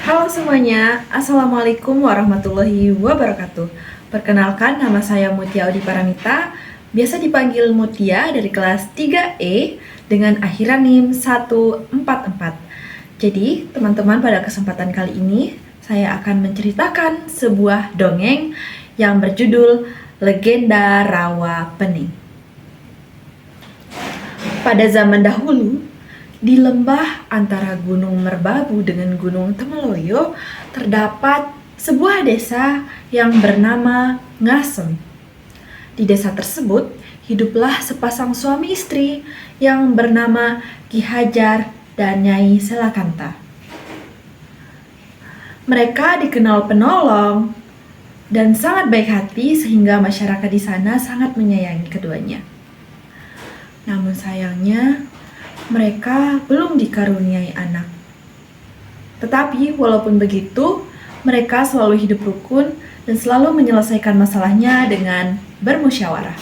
Halo semuanya, Assalamualaikum warahmatullahi wabarakatuh. Perkenalkan, nama saya Mutia Odi Paramita, biasa dipanggil Mutia dari kelas 3E dengan akhiran NIM 144. Jadi, teman-teman, pada kesempatan kali ini saya akan menceritakan sebuah dongeng yang berjudul Legenda Rawa Pening. Pada zaman dahulu, di lembah antara Gunung Merbabu dengan Gunung Temeloyo terdapat sebuah desa yang bernama Ngasem. Di desa tersebut hiduplah sepasang suami istri yang bernama Ki Hajar dan Nyai Selakanta. Mereka dikenal penolong dan sangat baik hati sehingga masyarakat di sana sangat menyayangi keduanya. Namun sayangnya mereka belum dikaruniai anak. Tetapi walaupun begitu, mereka selalu hidup rukun dan selalu menyelesaikan masalahnya dengan bermusyawarah.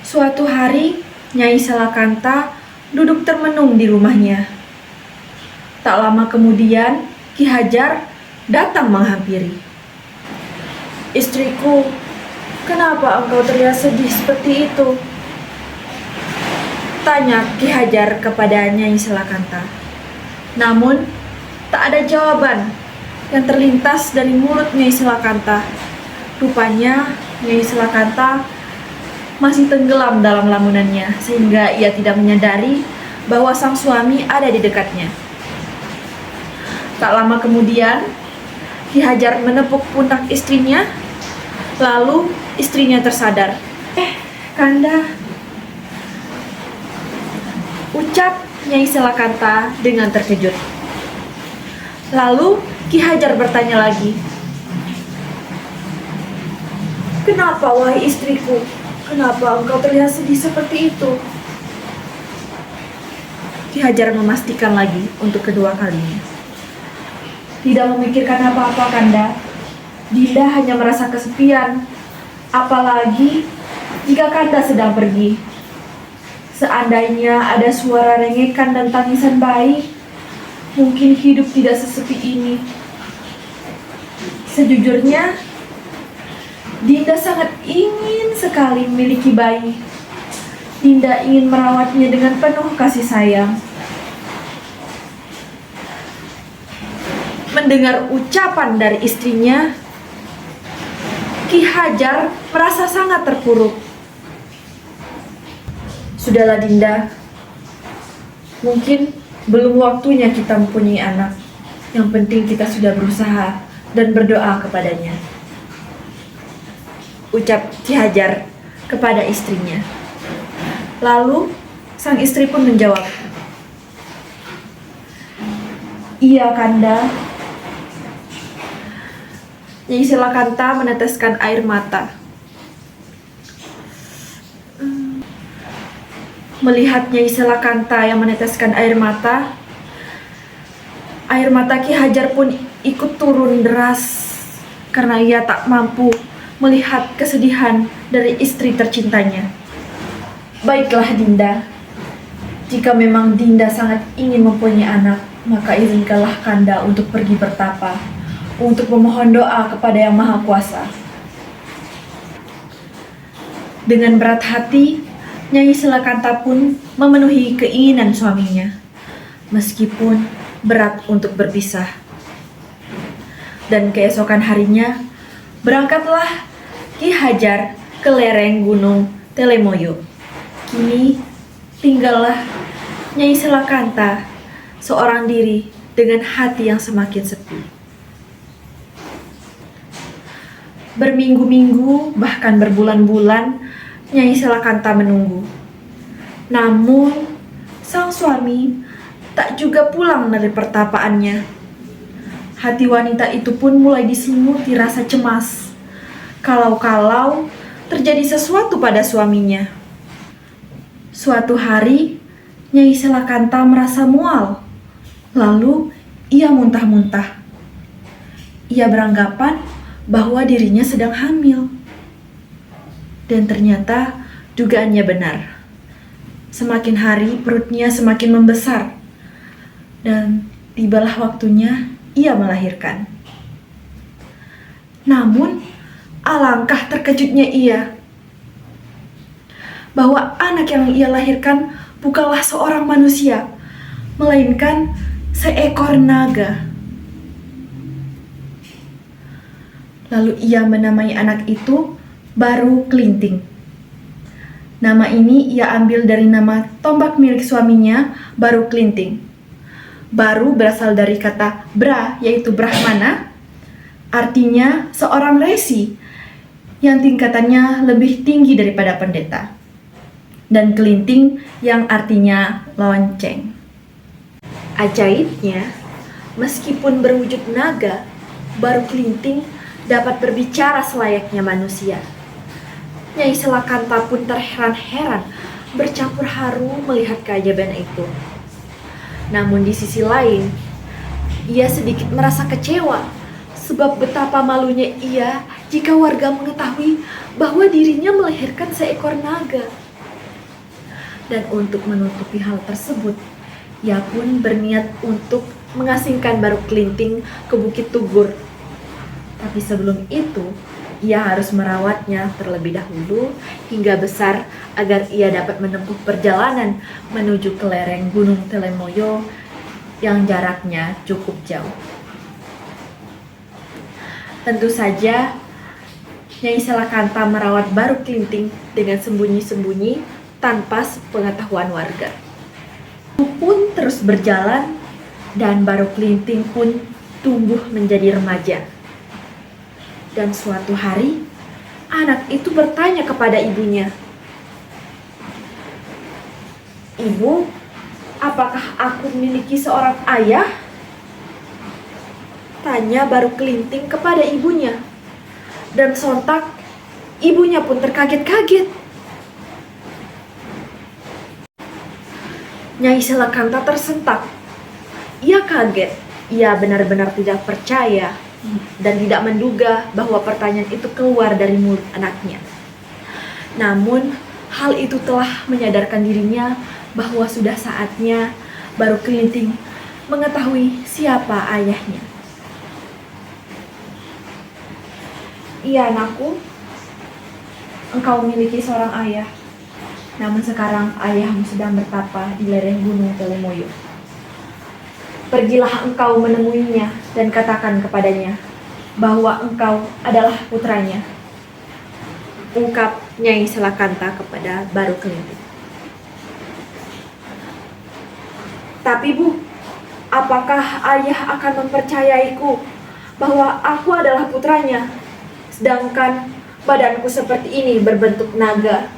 Suatu hari, Nyai Selakanta duduk termenung di rumahnya. Tak lama kemudian, Ki Hajar datang menghampiri. "Istriku, kenapa engkau terlihat sedih seperti itu?" tanya Ki Hajar kepada Nyai Selakanta. Namun, tak ada jawaban yang terlintas dari mulut Nyai Selakanta. Rupanya, Nyai Selakanta masih tenggelam dalam lamunannya, sehingga ia tidak menyadari bahwa sang suami ada di dekatnya. Tak lama kemudian, Ki Hajar menepuk pundak istrinya, lalu istrinya tersadar. Kanda," ucap Nyai Selakanta dengan terkejut. Lalu Ki Hajar bertanya lagi, "Kenapa, wahai istriku? Kenapa engkau terlihat sedih seperti itu?" Ki Hajar memastikan lagi untuk kedua kalinya. "Tidak memikirkan apa-apa, Kanda. Dinda hanya merasa kesepian. Apalagi jika Kanda sedang pergi. Seandainya ada suara rengekan dan tangisan bayi, mungkin hidup tidak sesepi ini. Sejujurnya, Dinda sangat ingin sekali memiliki bayi. Dinda ingin merawatnya dengan penuh kasih sayang." Mendengar ucapan dari istrinya, Ki Hajar merasa sangat terpuruk. "Sudahlah Dinda, mungkin belum waktunya kita mempunyai anak. Yang penting kita sudah berusaha dan berdoa kepadanya," ucap Ki Hajar kepada istrinya. Lalu sang istri pun menjawab, "Iya Kanda." Nyai Selakanta meneteskan air mata. Melihat Nyai Selakanta yang meneteskan air mata Ki Hajar pun ikut turun deras karena ia tak mampu melihat kesedihan dari istri tercintanya. "Baiklah Dinda, jika memang Dinda sangat ingin mempunyai anak, maka izinkanlah Kanda untuk pergi bertapa, untuk memohon doa kepada Yang Maha Kuasa." Dengan berat hati, Nyai Selakanta pun memenuhi keinginan suaminya, meskipun berat untuk berpisah. Dan keesokan harinya, berangkatlah Ki Hajar ke lereng Gunung Telemoyo. Kini tinggallah Nyai Selakanta seorang diri dengan hati yang semakin sepi. Berminggu-minggu, bahkan berbulan-bulan, Nyai Selakanta menunggu. Namun, sang suami tak juga pulang dari pertapaannya. Hati wanita itu pun mulai diselimuti rasa cemas, kalau-kalau terjadi sesuatu pada suaminya. Suatu hari, Nyai Selakanta merasa mual. Lalu, ia muntah-muntah. Ia beranggapan bahwa dirinya sedang hamil. Dan ternyata dugaannya benar. Semakin hari perutnya semakin membesar dan tibalah waktunya ia melahirkan. Namun, alangkah terkejutnya ia bahwa anak yang ia lahirkan bukanlah seorang manusia, melainkan seekor naga. Lalu ia menamai anak itu Baru Kelinting. Nama ini ia ambil dari nama tombak milik suaminya, Baru Kelinting. Baru berasal dari kata Bra, yaitu Brahmana, artinya seorang resi yang tingkatannya lebih tinggi daripada pendeta. Dan Kelinting yang artinya lonceng. Ajaibnya, meskipun berwujud naga, Baru Kelinting dapat berbicara selayaknya manusia. Nyai Selakanta pun terheran-heran, bercampur haru melihat keajaiban itu. Namun di sisi lain, ia sedikit merasa kecewa, sebab betapa malunya ia jika warga mengetahui bahwa dirinya melahirkan seekor naga. Dan untuk menutupi hal tersebut, ia pun berniat untuk mengasingkan Baru Kelinting ke Bukit Tugur. Tapi sebelum itu, ia harus merawatnya terlebih dahulu hingga besar agar ia dapat menempuh perjalanan menuju ke lereng Gunung Telemoyo yang jaraknya cukup jauh. Tentu saja, Nyai Selakanta merawat Baru Kelinting dengan sembunyi-sembunyi tanpa pengetahuan warga. Pun terus berjalan dan Baru Kelinting pun tumbuh menjadi remaja. Dan suatu hari, anak itu bertanya kepada ibunya, "Ibu, apakah aku memiliki seorang ayah?" Tanya Baru Kelinting kepada ibunya. Dan sontak, ibunya pun terkaget-kaget. Nyai Selakanta tersentak. Ia kaget, ia benar-benar tidak percaya dan tidak menduga bahwa pertanyaan itu keluar dari mulut anaknya. Namun, hal itu telah menyadarkan dirinya bahwa sudah saatnya Baru Kelinting mengetahui siapa ayahnya. "Iya anakku, engkau memiliki seorang ayah. Namun sekarang ayahmu sedang bertapa di lereng Gunung Telemoyo. Pergilah engkau menemuinya dan katakan kepadanya bahwa engkau adalah putranya," ungkap Nyai Selakanta kepada Baru Kelinting. "Tapi Bu, apakah ayah akan mempercayaiku bahwa aku adalah putranya, sedangkan badanku seperti ini berbentuk naga?"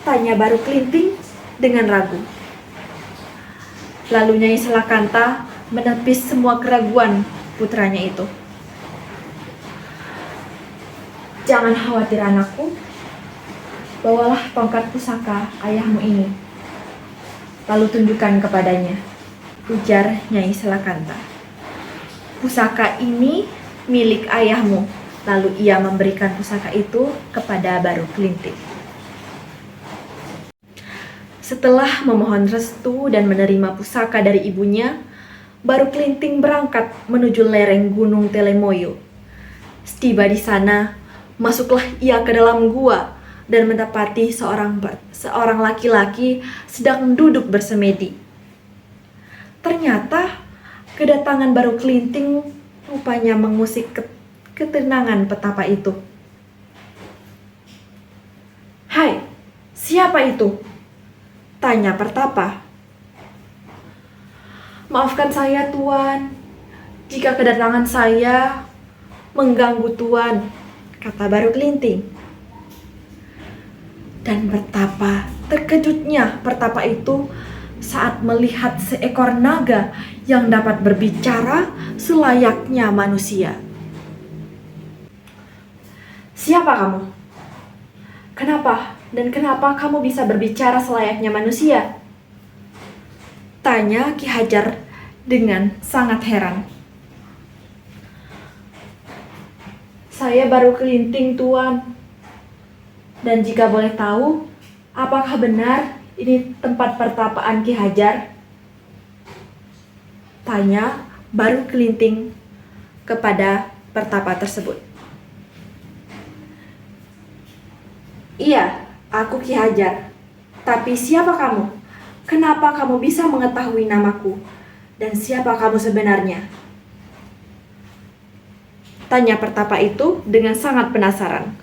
Tanya Baru Kelinting dengan ragu. Lalu Nyai Selakanta menepis semua keraguan putranya itu. "Jangan khawatir anakku, bawalah tongkat pusaka ayahmu ini, lalu tunjukkan kepadanya," ujar Nyai Selakanta. "Pusaka ini milik ayahmu." Lalu ia memberikan pusaka itu kepada Baru Kelinting. Setelah memohon restu dan menerima pusaka dari ibunya, Baru Kelinting berangkat menuju lereng Gunung Telemoyo. Setiba di sana, masuklah ia ke dalam gua dan mendapati seorang laki-laki sedang duduk bersemedi. Ternyata kedatangan Baru Kelinting rupanya mengusik ketenangan petapa itu. "Hai, siapa itu?" tanya pertapa. "Maafkan saya Tuan, jika kedatangan saya mengganggu Tuan," kata Baru Kelinting. Dan betapa terkejutnya pertapa itu saat melihat seekor naga yang dapat berbicara selayaknya manusia. "Siapa kamu? Kenapa kamu bisa berbicara selayaknya manusia?" tanya Ki Hajar dengan sangat heran. "Saya Baru Kelinting Tuan. Dan jika boleh tahu, apakah benar ini tempat pertapaan Ki Hajar?" Tanya Baru Kelinting kepada pertapa tersebut. Iya, aku Ki Hajar. Tapi siapa kamu? Kenapa kamu bisa mengetahui namaku? Dan siapa kamu sebenarnya? Tanya pertapa itu dengan sangat penasaran.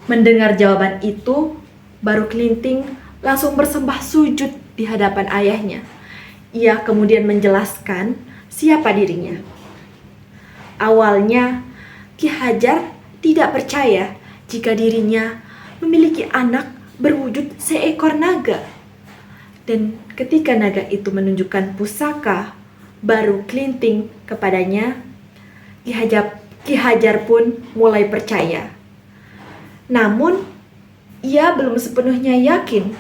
Mendengar jawaban itu, Baru Kelinting langsung bersembah sujud di hadapan ayahnya. Ia kemudian menjelaskan siapa dirinya. Awalnya, Ki Hajar tidak percaya jika dirinya memiliki anak berwujud seekor naga. Dan ketika naga itu menunjukkan pusaka Baru Kelinting kepadanya, Ki Hajar pun mulai percaya. Namun, ia belum sepenuhnya yakin.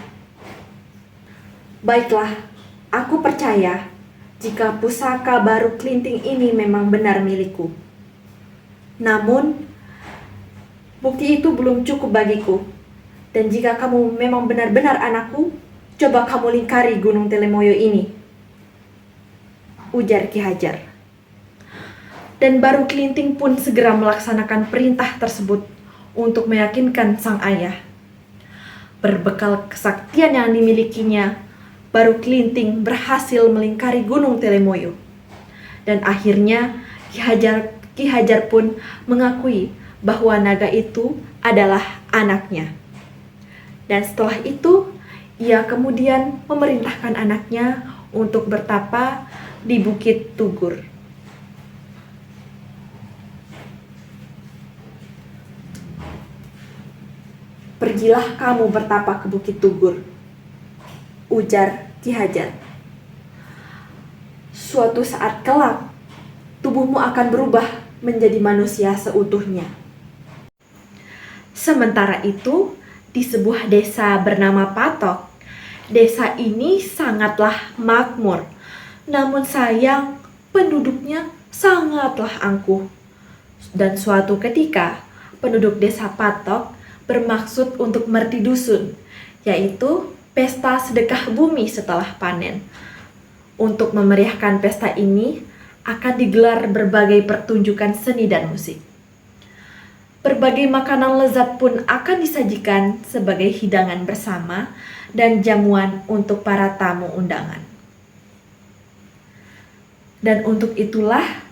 Baiklah, aku percaya jika pusaka Baru Kelinting ini memang benar milikku. Namun, bukti itu belum cukup bagiku. Dan jika kamu memang benar-benar anakku, coba kamu lingkari Gunung Telemoyo ini, ujar Ki Hajar. Dan Baru Kelinting pun segera melaksanakan perintah tersebut untuk meyakinkan sang ayah. Berbekal kesaktian yang dimilikinya, Baru Kelinting berhasil melingkari Gunung Telemoyo. Dan akhirnya Ki Hajar pun mengakui bahwa naga itu adalah anaknya. Dan setelah itu, ia kemudian memerintahkan anaknya untuk bertapa di Bukit Tugur. Pergilah kamu bertapa ke Bukit Tugur, ujar Ki Hajar. Suatu saat kelak, tubuhmu akan berubah menjadi manusia seutuhnya. Sementara itu, di sebuah desa bernama Patok, desa ini sangatlah makmur. Namun sayang, penduduknya sangatlah angkuh. Dan suatu ketika, penduduk desa Patok bermaksud untuk mertidusun, yaitu pesta sedekah bumi setelah panen. Untuk memeriahkan pesta ini, akan digelar berbagai pertunjukan seni dan musik. Berbagai makanan lezat pun akan disajikan sebagai hidangan bersama dan jamuan untuk para tamu undangan. Dan untuk itulah,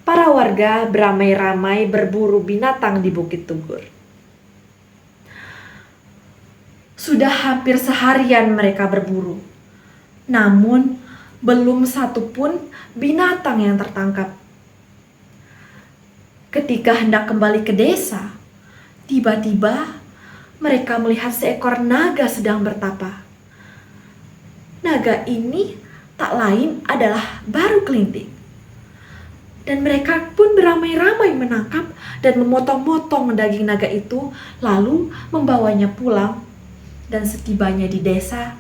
para warga beramai-ramai berburu binatang di Bukit Tugur. Sudah hampir seharian mereka berburu, namun belum satu pun binatang yang tertangkap. Ketika hendak kembali ke desa, tiba-tiba mereka melihat seekor naga sedang bertapa. Naga ini tak lain adalah Baru Kelinting. Dan mereka pun beramai-ramai menangkap dan memotong-motong daging naga itu, lalu membawanya pulang. Dan setibanya di desa,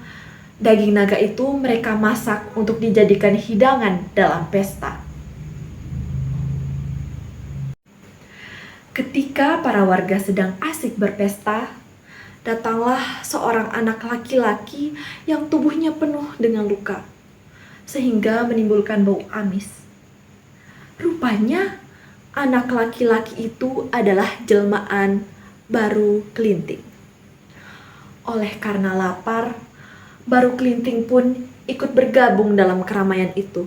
daging naga itu mereka masak untuk dijadikan hidangan dalam pesta. Ketika para warga sedang asik berpesta, datanglah seorang anak laki-laki yang tubuhnya penuh dengan luka, sehingga menimbulkan bau amis. Rupanya, anak laki-laki itu adalah jelmaan Baru Kelinting. Oleh karena lapar, Baru Kelinting pun ikut bergabung dalam keramaian itu.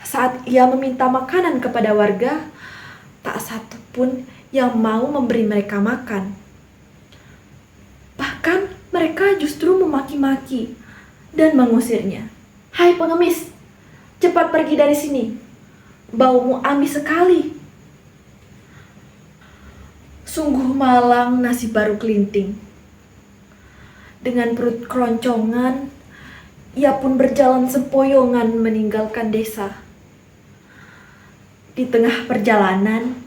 Saat ia meminta makanan kepada warga, tak satu pun yang mau memberi mereka makan. Bahkan mereka justru memaki-maki dan mengusirnya. "Hai pengemis, cepat pergi dari sini. Baumu amis sekali." Sungguh malang nasib Baru Kelinting. Dengan perut keroncongan, ia pun berjalan sempoyongan meninggalkan desa. Di tengah perjalanan,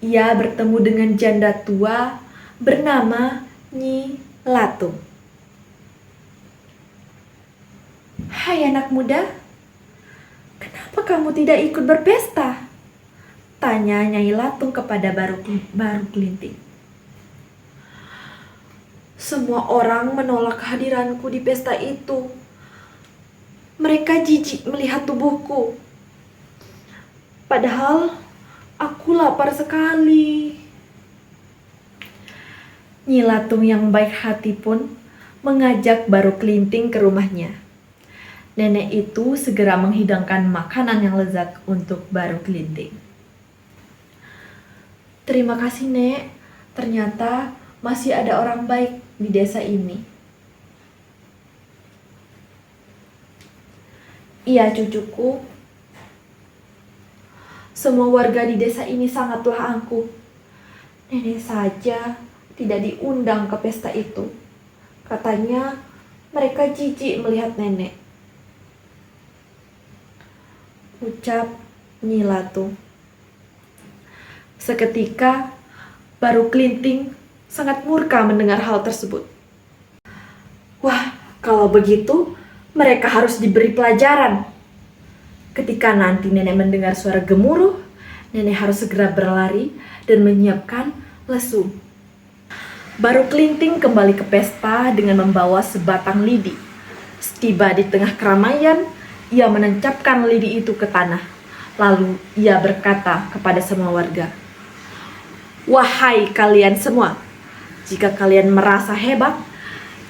ia bertemu dengan janda tua bernama Nyi Latung. "Hai anak muda, kenapa kamu tidak ikut berpesta?" tanya Nyai Latung kepada Baru Kelinting. "Semua orang menolak kehadiranku di pesta itu. Mereka jijik melihat tubuhku. Padahal aku lapar sekali. Nyi Latung yang baik hati pun mengajak Baru Kelinting ke rumahnya. Nenek itu segera menghidangkan makanan yang lezat untuk Baru Kelinting. Terima kasih, Nek. Ternyata masih ada orang baik di desa ini. Iya, cucuku. Semua warga di desa ini sangatlah angkuh. Nenek saja tidak diundang ke pesta itu. Katanya mereka jijik melihat nenek. Ucap Nyi Latung. Seketika Baru Kelinting sangat murka mendengar hal tersebut. Wah, kalau begitu mereka harus diberi pelajaran. Ketika nanti nenek mendengar suara gemuruh, nenek harus segera berlari dan menyiapkan lesung. Baru Kelinting kembali ke pesta dengan membawa sebatang lidi. Setiba di tengah keramaian, ia menancapkan lidi itu ke tanah. Lalu ia berkata kepada semua warga, "Wahai kalian semua, jika kalian merasa hebat,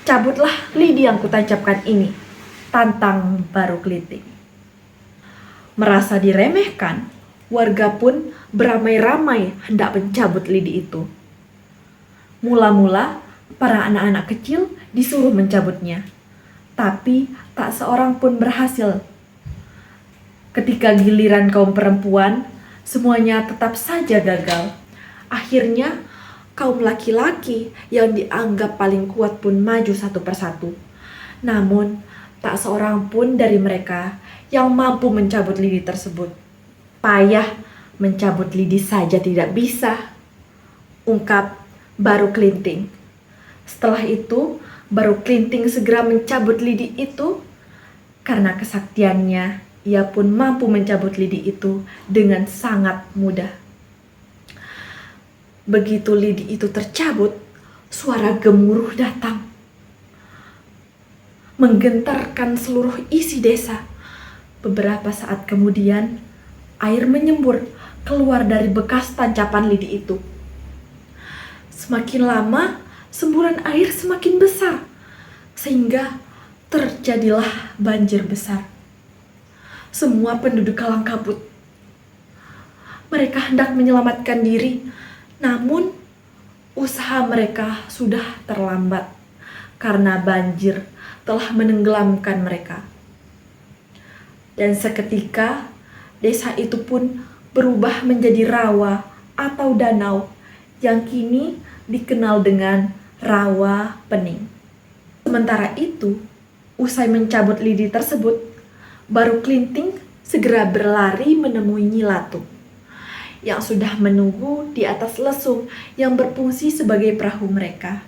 cabutlah lidi yang kutancapkan ini," tantang Baru Kelinting. Merasa diremehkan, warga pun beramai-ramai hendak mencabut lidi itu. Mula-mula, para anak-anak kecil disuruh mencabutnya, tapi tak seorang pun berhasil. Ketika giliran kaum perempuan, semuanya tetap saja gagal. Akhirnya, kaum laki-laki yang dianggap paling kuat pun maju satu persatu. Namun, tak seorang pun dari mereka yang mampu mencabut lidi tersebut. Payah mencabut lidi saja tidak bisa, ungkap Baru Kelinting. Setelah itu, Baru Kelinting segera mencabut lidi itu. Karena kesaktiannya, ia pun mampu mencabut lidi itu dengan sangat mudah. Begitu lidi itu tercabut, suara gemuruh datang, menggentarkan seluruh isi desa. Beberapa saat kemudian, air menyembur keluar dari bekas tancapan lidi itu. Semakin lama, semburan air semakin besar, sehingga terjadilah banjir besar. Semua penduduk kalang kabut. Mereka hendak menyelamatkan diri, namun usaha mereka sudah terlambat karena banjir telah menenggelamkan mereka. Dan seketika, desa itu pun berubah menjadi rawa atau danau yang kini dikenal dengan Rawa Pening. Sementara itu, usai mencabut lidi tersebut, Baru Kelinting segera berlari menemui Nyi Latung yang sudah menunggu di atas lesung yang berfungsi sebagai perahu mereka.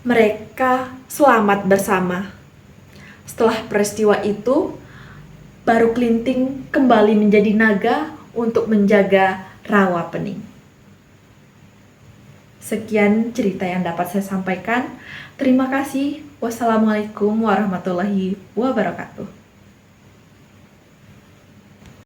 Mereka selamat bersama. Setelah peristiwa itu, Baru Kelinting kembali menjadi naga untuk menjaga Rawa Pening. Sekian cerita yang dapat saya sampaikan. Terima kasih. Wassalamualaikum warahmatullahi wabarakatuh.